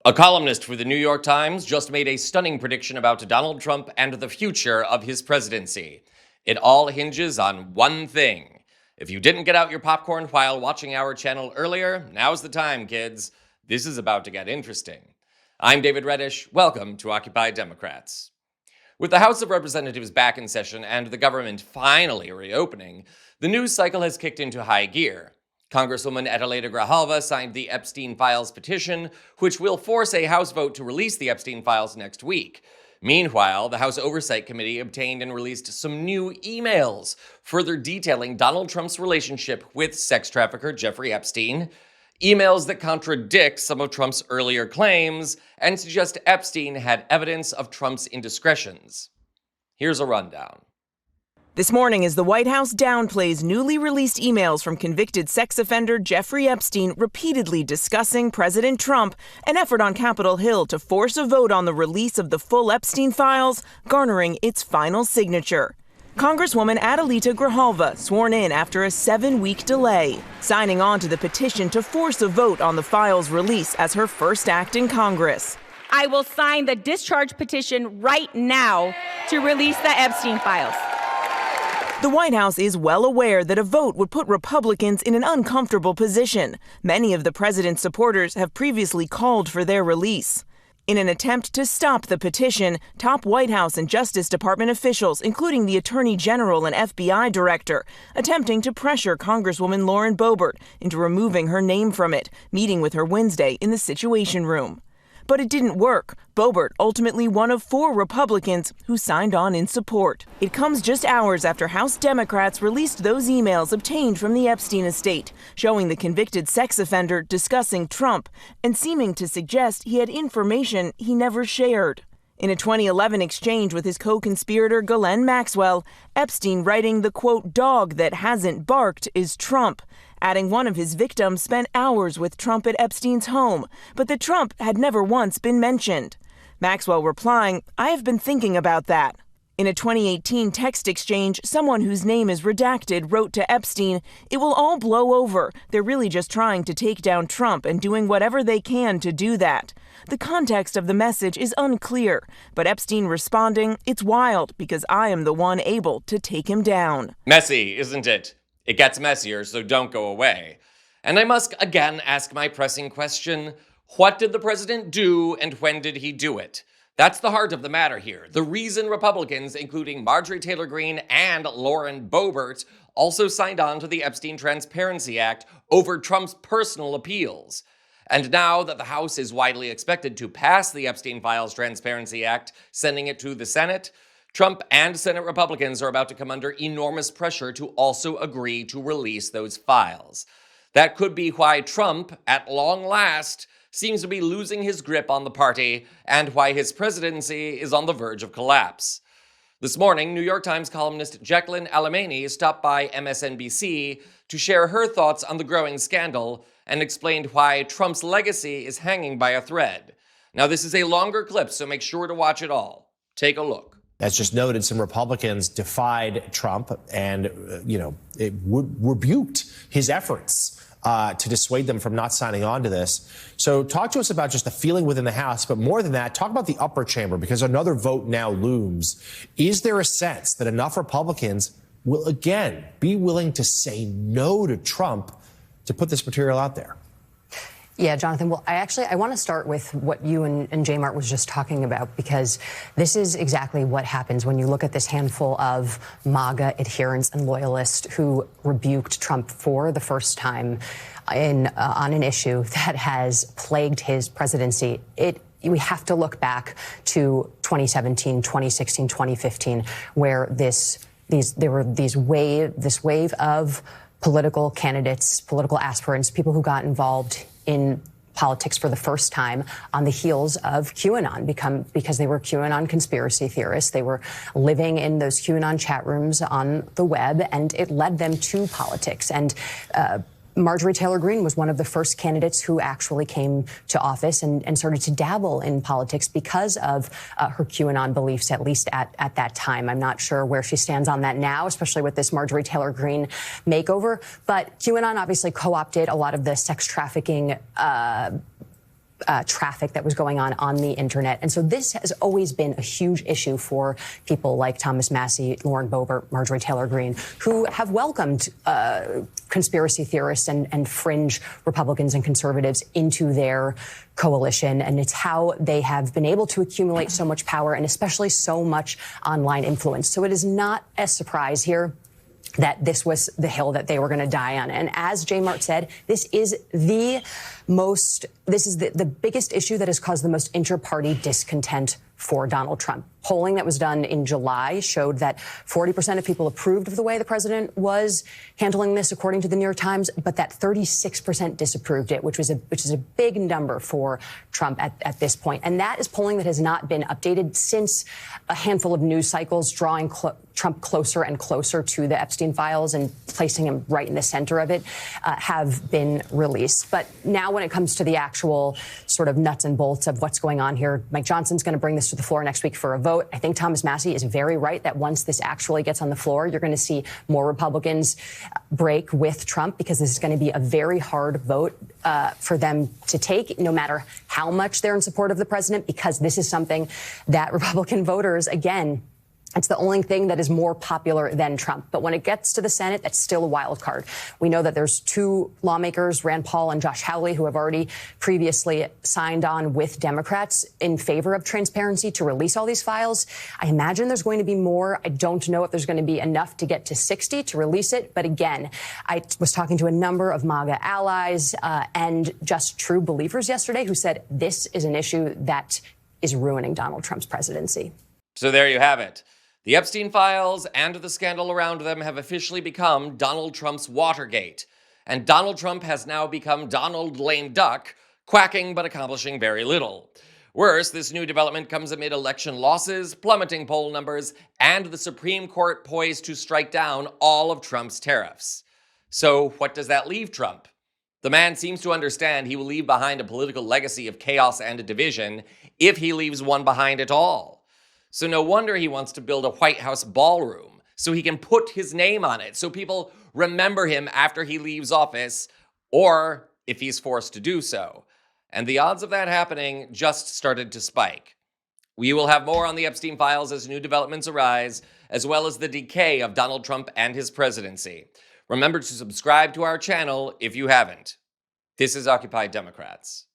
A columnist for the New York Times just made a stunning prediction about Donald Trump and the future of his presidency. It all hinges on one thing. If you didn't get out your popcorn while watching our channel earlier, now's the time, kids. This is about to get interesting. I'm David Reddish. Welcome to Occupy Democrats. With the House of Representatives back in session and the government finally reopening, the news cycle has kicked into high gear. Congresswoman Adelaide Grijalva signed the Epstein files petition, which will force a House vote to release the Epstein files next week. Meanwhile, the House Oversight Committee obtained and released some new emails, further detailing Donald Trump's relationship with sex trafficker Jeffrey Epstein. Emails that contradict some of Trump's earlier claims and suggest Epstein had evidence of Trump's indiscretions. Here's a rundown. This morning, as the White House downplays newly released emails from convicted sex offender Jeffrey Epstein repeatedly discussing President Trump, an effort on Capitol Hill to force a vote on the release of the full Epstein files, garnering its final signature. Congresswoman Adelaide Grijalva sworn in after a 7-week delay, signing on to the petition to force a vote on the files' release as her first act in Congress. I will sign the discharge petition right now to release the Epstein files. The White House is well aware that a vote would put Republicans in an uncomfortable position. Many of the president's supporters have previously called for their release. In an attempt to stop the petition, top White House and Justice Department officials, including the Attorney General and FBI director, attempting to pressure Congresswoman Lauren Boebert into removing her name from it, meeting with her Wednesday in the Situation Room. But it didn't work. Boebert, ultimately one of 4 Republicans who signed on in support. It comes just hours after House Democrats released those emails obtained from the Epstein estate, showing the convicted sex offender discussing Trump and seeming to suggest he had information he never shared. In a 2011 exchange with his co-conspirator Ghislaine Maxwell, Epstein writing the, quote, dog that hasn't barked is Trump, adding one of his victims spent hours with Trump at Epstein's home, but that Trump had never once been mentioned. Maxwell replying, I have been thinking about that. In a 2018 text exchange, someone whose name is redacted wrote to Epstein, it will all blow over. They're really just trying to take down Trump and doing whatever they can to do that. The context of the message is unclear, but Epstein responding, it's wild because I am the one able to take him down. Messy, isn't it? It gets messier, so don't go away. And I must again ask my pressing question, what did the president do and when did he do it? That's the heart of the matter here. The reason Republicans, including Marjorie Taylor Greene and Lauren Boebert, also signed on to the Epstein Transparency Act over Trump's personal appeals. And now that the House is widely expected to pass the Epstein Files Transparency Act, sending it to the Senate, Trump and Senate Republicans are about to come under enormous pressure to also agree to release those files. That could be why Trump, at long last, seems to be losing his grip on the party and why his presidency is on the verge of collapse. This morning, New York Times columnist Jacqueline Alemany stopped by MSNBC to share her thoughts on the growing scandal and explained why Trump's legacy is hanging by a thread. Now, this is a longer clip, so make sure to watch it all. Take a look. As just noted, some Republicans defied Trump and, rebuked his efforts to dissuade them from not signing on to this. So talk to us about just the feeling within the House, but more than that, talk about the upper chamber, because another vote now looms. Is there a sense that enough Republicans will again be willing to say no to Trump to put this material out there? Yeah, Jonathan. Well, I want to start with what you and J. Mart was just talking about, because this is exactly what happens when you look at this handful of MAGA adherents and loyalists who rebuked Trump for the first time on an issue that has plagued his presidency. We have to look back to 2017, 2016, 2015, where this wave of political candidates, political aspirants, people who got involved in politics for the first time on the heels of QAnon, because they were QAnon conspiracy theorists. They were living in those QAnon chat rooms on the web, and it led them to politics. And Marjorie Taylor Greene was one of the first candidates who actually came to office and started to dabble in politics because of her QAnon beliefs, at least at that time. I'm not sure where she stands on that now, especially with this Marjorie Taylor Greene makeover. But QAnon obviously co-opted a lot of the sex trafficking traffic that was going on the internet. And so this has always been a huge issue for people like Thomas Massie, Lauren Boebert, Marjorie Taylor Greene, who have welcomed conspiracy theorists and fringe Republicans and conservatives into their coalition. And it's how they have been able to accumulate so much power and especially so much online influence. So it is not a surprise here that this was the hill that they were going to die on. And as J. Mart said, this is the biggest issue that has caused the most inter-party discontent for Donald Trump. Polling that was done in July showed that 40% of people approved of the way the president was handling this, according to the New York Times, but that 36% disapproved it, which is a big number for Trump at this point. And that is polling that has not been updated since a handful of news cycles drawing Trump closer and closer to the Epstein files and placing him right in the center of it have been released. But now when it comes to the actual sort of nuts and bolts of what's going on here, Mike Johnson's going to bring this to the floor next week for a vote. I think Thomas Massie is very right that once this actually gets on the floor, you're going to see more Republicans break with Trump, because this is going to be a very hard vote for them to take, no matter how much they're in support of the president, because this is something that Republican voters, again, it's the only thing that is more popular than Trump. But when it gets to the Senate, that's still a wild card. We know that there's two lawmakers, Rand Paul and Josh Hawley, who have already previously signed on with Democrats in favor of transparency to release all these files. I imagine there's going to be more. I don't know if there's going to be enough to get to 60 to release it. But again, I was talking to a number of MAGA allies and just true believers yesterday who said this is an issue that is ruining Donald Trump's presidency. So there you have it. The Epstein files and the scandal around them have officially become Donald Trump's Watergate. And Donald Trump has now become Donald Lame Duck, quacking but accomplishing very little. Worse, this new development comes amid election losses, plummeting poll numbers, and the Supreme Court poised to strike down all of Trump's tariffs. So what does that leave Trump? The man seems to understand he will leave behind a political legacy of chaos and division if he leaves one behind at all. So no wonder he wants to build a White House ballroom so he can put his name on it, so people remember him after he leaves office, or if he's forced to do so. And the odds of that happening just started to spike. We will have more on the Epstein files as new developments arise, as well as the decay of Donald Trump and his presidency. Remember to subscribe to our channel if you haven't. This is Occupy Democrats.